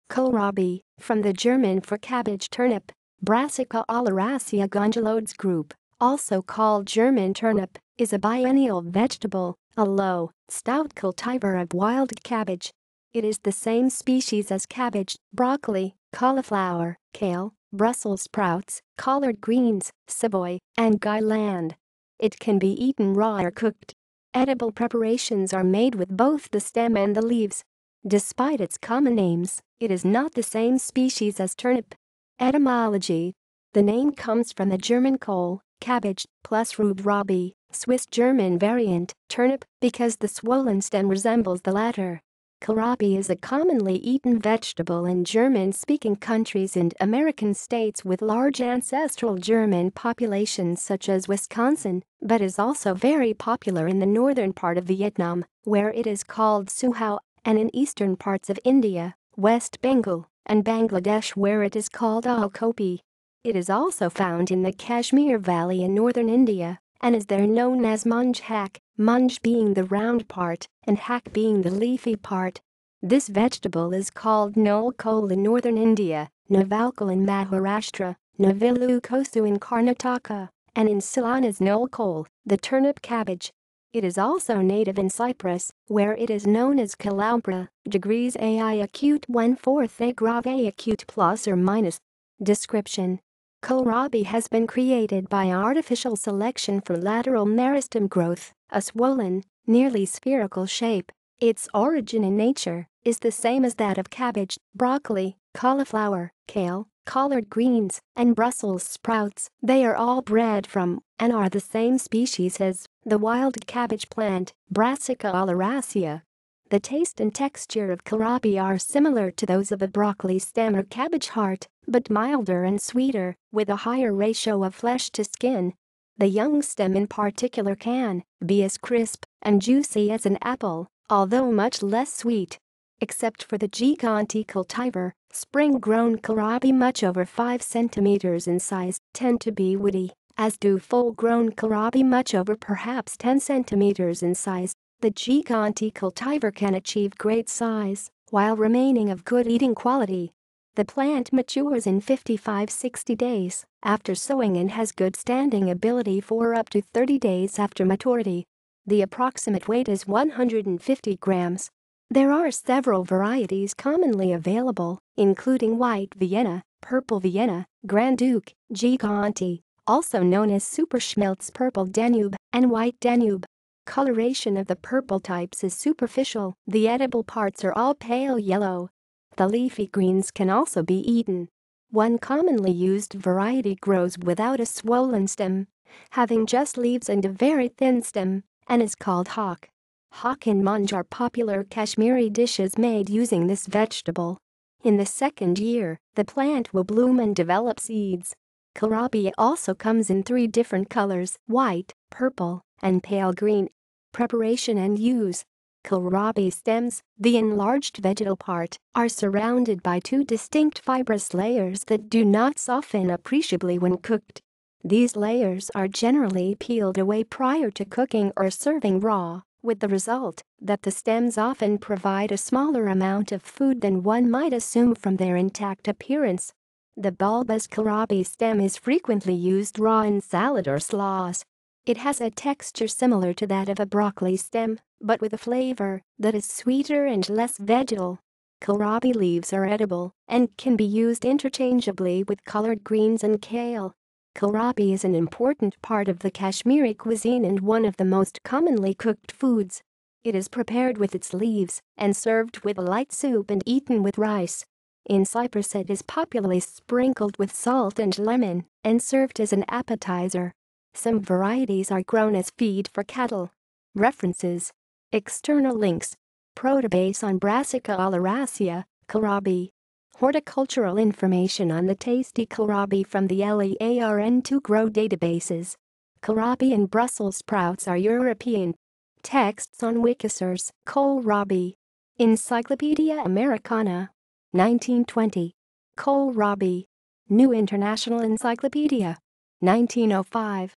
Kohlrabi, from the German for cabbage turnip, Brassica oleracea Gongylodes Group, also called German turnip, is a biennial vegetable, a low, stout cultivar of wild cabbage. It is the same species as cabbage, broccoli, cauliflower, kale, Brussels sprouts, collard greens, savoy, and guirlande. It can be eaten raw or cooked. Edible preparations are made with both the stem and the leaves. Despite its common names, it is not the same species as turnip. Etymology. The name comes from the German Kohl, cabbage, plus Kohlrabi, Swiss German variant, turnip, because the swollen stem resembles the latter. Kohlrabi is a commonly eaten vegetable in German-speaking countries and American states with large ancestral German populations such as Wisconsin, but is also very popular in the northern part of Vietnam, where it is called suhao, and in eastern parts of India, West Bengal, and Bangladesh where it is called al kopi. It is also found in the Kashmir Valley in northern India, and is there known as munj hack, munj being the round part and hack being the leafy part. This vegetable is called nol kol in northern India, novalkal in Maharashtra, novilu kosu in Karnataka, and in Ceylon as nol kol, the turnip cabbage. It is also native in Cyprus, where it is known as cauliflower, degrees AI acute 1/4 A grave A acute plus or minus. Description. Kohlrabi has been created by artificial selection for lateral meristem growth, a swollen, nearly spherical shape. Its origin in nature is the same as that of cabbage, broccoli, cauliflower, kale, collard greens, and Brussels sprouts. They are all bred from, and are the same species as, the wild cabbage plant, Brassica oleracea. The taste and texture of kohlrabi are similar to those of a broccoli stem or cabbage heart, but milder and sweeter, with a higher ratio of flesh to skin. The young stem in particular can be as crisp and juicy as an apple, although much less sweet. Except for the gigante cultivar, spring-grown kohlrabi much over 5 centimeters in size tend to be woody, as do full-grown kohlrabi much over perhaps 10 centimeters in size. The gigante cultivar can achieve great size while remaining of good eating quality. The plant matures in 55-60 days after sowing and has good standing ability for up to 30 days after maturity. The approximate weight is 150 grams. There are several varieties commonly available, including white Vienna, purple Vienna, Grand Duke, Gigante, also known as Superschmelz purple Danube, and white Danube. Coloration of the purple types is superficial. The edible parts are all pale yellow. The leafy greens can also be eaten. One commonly used variety grows without a swollen stem, having just leaves and a very thin stem, and is called hawk. Hawk and munj are popular Kashmiri dishes made using this vegetable. In the second year, the plant will bloom and develop seeds. Kohlrabi also comes in 3 different colors: white, purple, and pale green. Preparation and use. Kohlrabi stems, the enlarged vegetal part, are surrounded by 2 distinct fibrous layers that do not soften appreciably when cooked. These layers are generally peeled away prior to cooking or serving raw, with the result that the stems often provide a smaller amount of food than one might assume from their intact appearance. The bulbous kohlrabi stem is frequently used raw in salad or slaws. It has a texture similar to that of a broccoli stem, but with a flavor that is sweeter and less vegetal. Kohlrabi leaves are edible and can be used interchangeably with collard greens and kale. Kohlrabi is an important part of the Kashmiri cuisine and one of the most commonly cooked foods. It is prepared with its leaves and served with a light soup and eaten with rice. In Cyprus it is popularly sprinkled with salt and lemon and served as an appetizer. Some varieties are grown as feed for cattle. References. External links. Protobase on Brassica oleracea, kohlrabi. Horticultural information on the tasty kohlrabi from the LEARN2 databases. Kohlrabi and Brussels sprouts are European. Texts on Wikisource. Kohlrabi. Encyclopedia Americana. 1920. Kohlrabi. New International Encyclopedia. 1905.